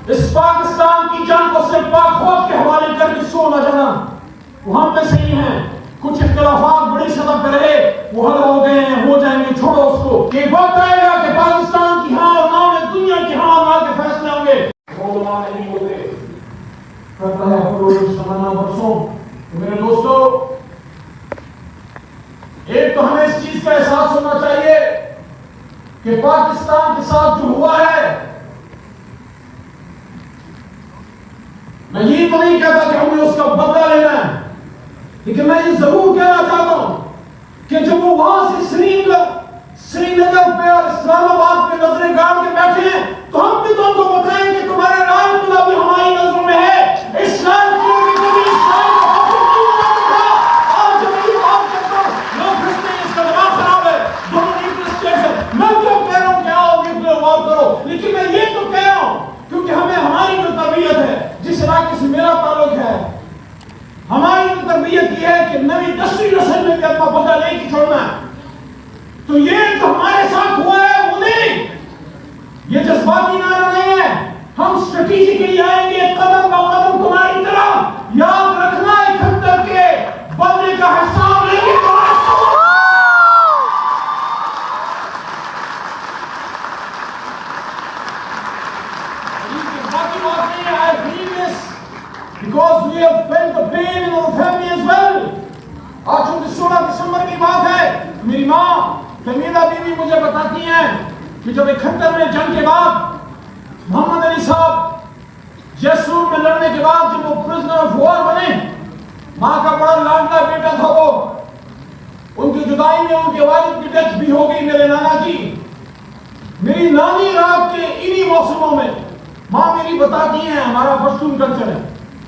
اس پاکستان کی جنگ کو صرف پاک خود کے حوالے کر کے سو نہ جانا، وہ ہم میں صحیح ہیں، کچھ اختلافات بڑی سطح پہ رہے وہ حل ہو گئے ہیں، ہو جائیں گے، چھوڑو اس کو۔ ایک وقت آئے گا کہ پاکستان کی ہاں اور نہ میں دنیا کی ہاں اور نہ کے فیصلے ہوں گے، علماء نہیں ہوتے کرتا ہے پروش سمانا برسوں۔ میرے دوستو، ایک تو ہمیں اس چیز کا احساس ہونا چاہیے کہ پاکستان کے ساتھ جو ہوا ہے، میں یہ تو نہیں کہتا کہ ہمیں اس کا بدلہ لینا ہے، لیکن میں یہ ضرور کہنا چاہتا ہوں کہ جب وہ وہاں سے سری نگر پہ اور اسلام آباد پہ نظریں گاڑ کے بیٹھے ہیں تو ہم بھی تو ان کو بتائیں کہ تمہارے رائے خدا بھی ہماری نظروں میں ہے۔ اسرائیل کیوں کہ کبھی اسرائیل کا حکم نہیں ہوتا تھا، اور جب یہ بات کرتا ہوں لوگ سمجھتے ہیں اس کا دماغ خراب ہے، دونوں انٹرسٹیڈ ہیں۔ میں کیوں کہہ رہا ہوں کہ آؤ نیوکلیر وار کرو، لیکن میں یہ تو کہہ رہا ہوں کیونکہ ہمیں ہماری جو تربیت ہے، جس علاقے سے میرا تعلق ہے، ہماری تربیت یہ ہے کہ نویں 10ویں نسل میں بھی اپنا بدلہ لے کے چھوڑنا ہے۔ تو یہ جو ہمارے ساتھ ہوا ہے وہ نہیں، یہ جذباتی نعرہ نہیں ہے، ہم اسٹریٹجیکلی آئیں گے قدم با قدم تمہاری طرح۔ یاد رکھنا ہے خطر کے بدلے کا حساب لیں گے تمہارے because we have felt the pain in our family as well۔ آج چونکہ 16 دسمبر کی بات ہے، میری ماں حمیدہ بیوی مجھے بتاتی ہیں کہ جب 71 میں جنگ کے بعد محمد علی صاحب جیسور میں لڑنے کے بعد جب وہ پرزنر آف وار بنے، ماں کا بڑا لاڈلا بیٹا تھا وہ، ان کی جدائی میں ان کے والد کی ڈیتھ بھی ہو گئی، میرے نانا کی۔ میری نانی رات کے انہی موسموں میں، ماں میری بتاتی ہیں، ہمارا پشتون کلچر ہے،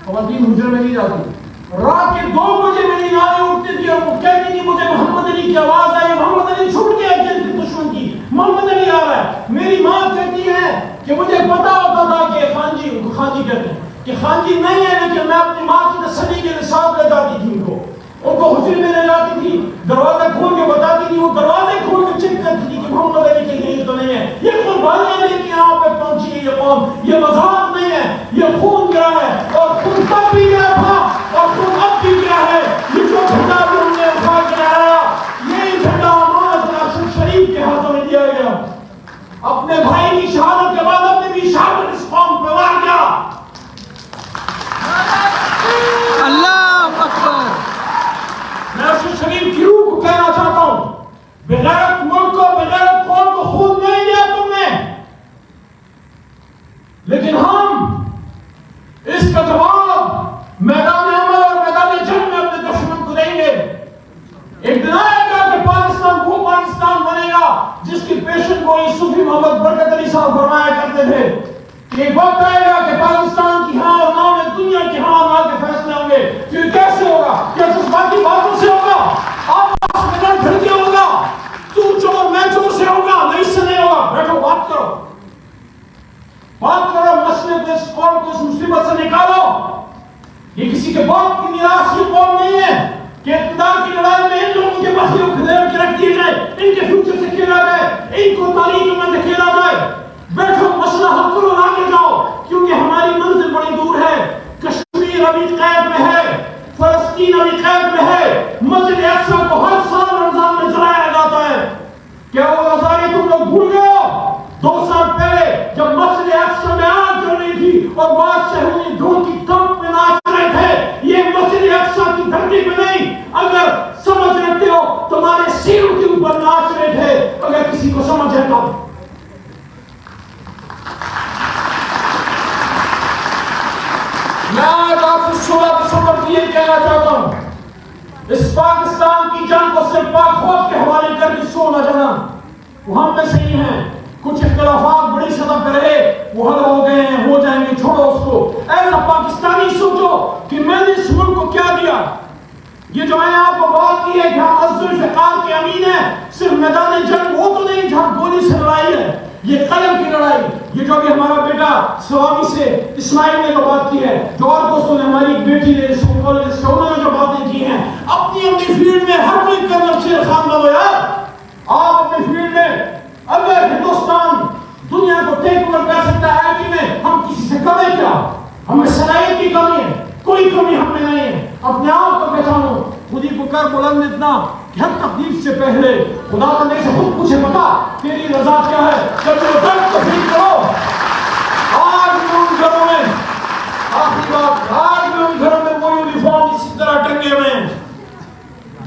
خواتین حجرے میں نہیں جاتی، رات کے 2 بجے میری نانی اٹھتی تھی اور وہ کہتی تھی مجھے محمد علی کی آواز آئی، محمد علی چھوٹ گیا جن کے دشمن کی، محمد علی آ رہا ہے۔ میری ماں کہتی ہے کہ مجھے پتا ہوتا تھا کہ خان جی، ان کو خان جی کہتے ہیں، کہ خان جی نہیں ہے، لیکن میں اپنی ماں کی تسلی کے ساتھ لے جاتی تھی ان کو حجرے میں لے جاتی تھی، دروازہ کھول کے بتاتی تھی، وہ دروازے کھول کے چیک کرتی تھی کہ محمد علی کے لیے تو نہیں ہے، یہ قربانیاں لے کے یہاں پہ پہنچی ہے یہ قوم، یہ مذاق نہیں ہے، یہ خون گرا ہے، اور خون تب بھی گرا تھا اور خون اب بھی گرا ہے۔ یہ جو جھنڈا بھی ہم نے اٹھا کے لایا، یہی جھنڈا ہمارا شریف کے ہاتھوں میں دیا گیا، اپنے بھائی کی شہادت کے بعد اپنے بھی شہادت اس قوم پہ وار گیا۔ اللہ اکبر۔ میں اس شریف کی روح کو کہنا چاہتا ہوں، بغیرت ملک کو، بغیرت قوم کو خون نہیں دیا تم نے، لیکن ہم اس کا جواب میدان عمل اور میدان جنگ میں اپنے دشمن کو دیں گے۔ ایک دن آئے گا کہ پاکستان وہ پاکستان بنے گا جس کی پیشن گوئی صوفی محمد برکت علی صاحب فرمایا کرتے تھے کہ ایک وقت آئے گا کہ پاکستان کی ہاں اور نہ میں دنیا کی ہاں اور نہ کے فیصلے ہوں گے۔ پھر کیسے ہوگا؟ کیا جذباتی باتوں سے ہوگا؟ آپ میدان پھر کے ہوگا؟ تو چور میں چور سے ہوگا؟ نہیں، سے نہیں ہوگا۔ بیٹھو، بات کرو، مسئلے کو، اس قوم کو اس مصیبت سے نکالو۔ یہ کسی کے باپ کی میراث کی قوم نہیں ہے کہ اقتدار کی لڑائی میں ان لوگوں کے مسئلے کو کھدیر کے رکھ دیے جائے، ان کے فیوچر سے کھیلا جائے، ان کو تاریخ میں دھکیلا جائے۔ بیٹھو، مسئلہ حل کرو، آگے جاؤ، کیونکہ ہماری منزل بڑی دور ہے۔ کشمیر ابھی قید میں ہے، فلسطین ابھی قید میں ہے، مسجد اقصی کو ہر سال رمضان میں جلایا جاتا ہے۔ کیا وہ نظارے تم لوگ بھول گئے ہو؟ 2 سال پہلے جب مسجد اقصی میں آگ جل رہی تھی اور بعض شہروں دھول کی کمپ میں ناچ رہے تھے، یہ مسجد اقصی کی دھرتی پہ نہیں، اگر سمجھ رہتے ہو تمہارے سینوں کے اوپر ناچ رہے تھے، اگر کسی کو سمجھ ہے تو۔ میں آج آپ سے 16 دسمبر کو یہ کہنا چاہتا ہوں، اس پاکستان کی جنگ کو صرف پاک خود کے حوالے کر کے سو نہ جانا، وہ ہم میں صحیح ہیں، کچھ اختلافات بڑی سطح پہ رہے وہ حل ہو گئے ہیں، ہو جائیں گے، چھوڑو اس کو۔ ایسا پاکستانی سوچو کہ میں نے اس ملک کو کیا دیا۔ یہ جو میں نے آپ کو بات کی ہے کہ ہم عزل فقار کے امین ہیں، صرف میدان جنگ وہ تو نہیں جہاں گولی سے لڑائی ہے، یہ قلم کی لڑائی، یہ جو بھی ہمارا بیٹا سوامی سے اسماعیل نے جو بات کی ہے، جو اور دوستوں نے، ہماری ایک بیٹی نے انہوں نے جو باتیں کی ہیں، اپنی فیلڈ میں ہر کوئی کرنل شیر خان بنو یار۔ آپ اپنے فیلڈ میں اگر ہندوستان دنیا کو ٹیک اوور کر سکتا ہے آئی ٹی میں، ہم کسی سے کم ہمیں صلاحیت کی کمی ہے، کوئی کمی ہم میں نہیں ہے. اپنے آپ کو پہچانو، خودی کو کر بلند اتنا کہ ہر تکلیف سے پہلے خدا بندے سے خود پوچھے بتا تیری رضا کیا ہے. جب تیرے درد کو فیل کرو. آج بھی ان گھروں میں آخری بات، آج بھی ان گھروں میں وہ یونیفارم اسی طرح ٹنگے ہوئے ہیں.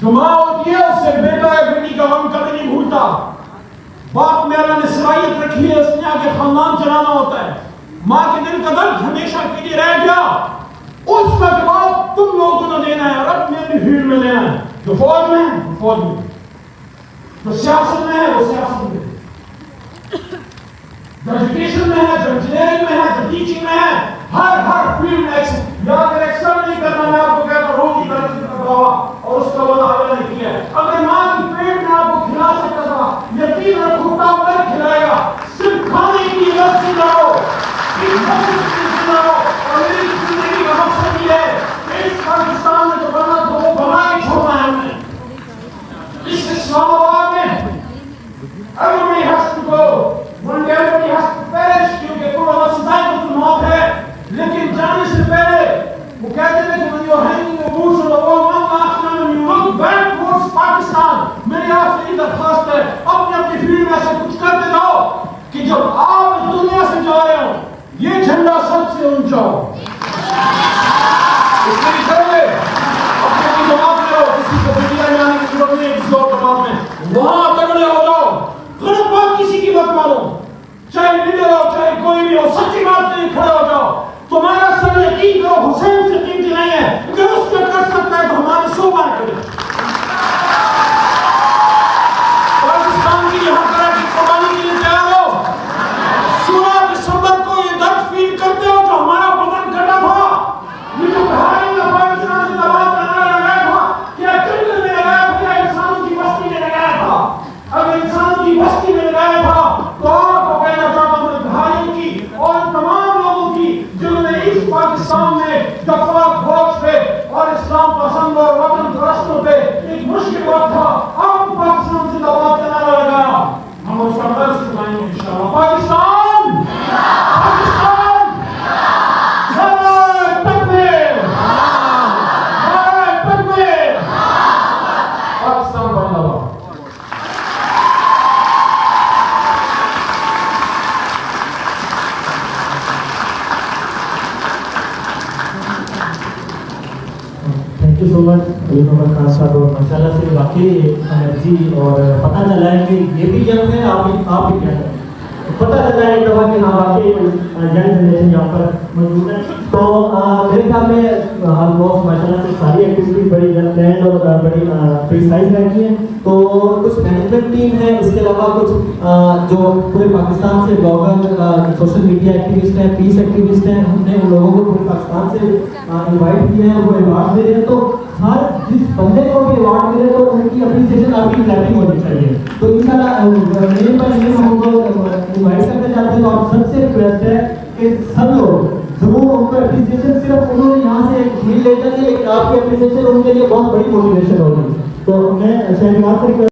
جو ماں ہوتی ہے اس سے بیٹا یا بیٹی کا غم کبھی نہیں بھولتا. باپ میں اللہ نے صلاحیت رکھی ہے، اس نے آگے خاندان چلانا ہوتا ہے. ماں کے دل کا درد ہمیشہ کے لیے رہ گیا، اس کا جواب تم لوگوں نے دینا ہے اور اپنی اپنی فیلڈ میں لینا ہے. جو فوج میں ہے وہ فوج میں، جو سیاست میں ہے وہ سیاست میں، جو ایجوکیشن میں ہے، جو انجینئرنگ میں ہے، جو ٹیچنگ میں ہے، ہر فیلڈ میں یا اگر ایکسل نہیں کرنا میں آپ کو کہتا ہوں روٹی درجی کا دعویٰ اور اس کا وعدہ اللہ نے کیا ہے. اگر ماں کی پیٹ میں آپ کو کھلا سکتا تھا، یقین رکھو کام کر کھلائے گا. صرف کھانے کی لت سے نہ ہو، اور میری زندگی کا مقصد یہ ہے کہ اس پاکستان میں جو بنا تھا وہ بنا کے چھوڑنا ہے ہم نے. اس اسلام آباد میں everybody has to go, one day everybody has to perish, کیونکہ کوئی اللہ ذائقہ تو موت ہے. لیکن جانے سے پہلے وہ کہتے تھے کہ when you are hanging your boots on the wall one last time and you look back towards Pakistan, میری آپ سے یہ درخواست ہے اپنے اپنی فیلڈ میں ایسا کچھ کرتے جاؤ کہ جب آپ اس دنیا سے جا رہے ہو یہ جھنڈا سب سے اونچا ہو. اس لیے کرے اپنی جماعت میں ہو، کسی کو میڈیا میں آنے کی ضرورت نہیں. کسی اور جماعت میں وہاں تگڑے ہو جاؤ، غلط بات کسی کی مت مانو، چاہے لیڈر ہو چاہے کوئی بھی ہو، سچی بات سے کھڑے ہو جاؤ. تمہارا سر یقین کرو حسین سے قیمتی نہیں ہے، اگر اس پہ کر سکتا ہے تو ہمارے 100 بار کرے. پاکستان کی یہاں طرح کی قربانی کے لیے تیار ہو. 16 دسمبر کو یہ درد فیل کرتے ہو جو ہمارا وطن کٹا تھا، یہ جو بھائی نے پاکستان سے دباؤ کرنا لگایا تھا، کیا جنگل میں لگایا تھا یا انسانوں کی بستی میں لگایا تھا؟ اگر انسانوں کی بستی میں لگایا تھا تو آپ کو کہنا چاہتا ہوں بھائیوں کی اور تمام لوگوں کی جنہوں نے اس پاکستان میں جفاق فوج پہ اور اسلام پسند اور وطن پرستوں پہ ایک مشکل وقت تھا، آپ کو پاکستان سے دباؤ کرنا لگایا، ہم اس کا قرض چکائیں گے انشاءاللہ. پاکستان پاکستان نعرہ تکبیر، نعرہ تکبیر، پاکستان زندہ باد. تھینک یو سو مچ علی محمد خان صاحب. اور ماشاء اللہ سے واقعی انرجی اور پتہ چلا ہے کہ یہ بھی جنگ ہے، آپ بھی کیا ہے، پتہ چلا ہے ایک دفعہ کہ ہاں واقعی ینگ جنریشن یہاں پر موجود ہے. تو میرے خیال میں آلموسٹ ماشاء اللہ سے ساری ایکٹیویٹیز بڑی ویل پلانڈ اور بڑی پریسائز رہتی ہیں. تو کچھ مینجمنٹ ٹیم ہے، اس کے علاوہ کچھ جو پورے پاکستان سے بلاگر، سوشل میڈیا ایکٹیوسٹ ہیں، پیس ایکٹیوسٹ ہیں، ہم نے ان لوگوں کو پورے پاکستان سے انوائٹ کیا ہے، وہ ایوارڈ دے رہے ہیں. تو ہر جس بندے کو بھی ایوارڈ ملے تو ان کی اپریسیشن آپ کی کلیپنگ ہونی چاہیے. تو انشاءاللہ میرے پر ہم کو انوائٹ کرنا چاہتے ہیں. تو آپ سب سے ریکویسٹ ہے کہ سب لوگ ضرور ان کو اپریسیشن، صرف انہوں نے یہاں سے ایک میل لے جائے لیکن آپ کی اپریسیشن ان کے لیے بہت بڑی موٹیویشن ہوگی. تو میں شہنواز سے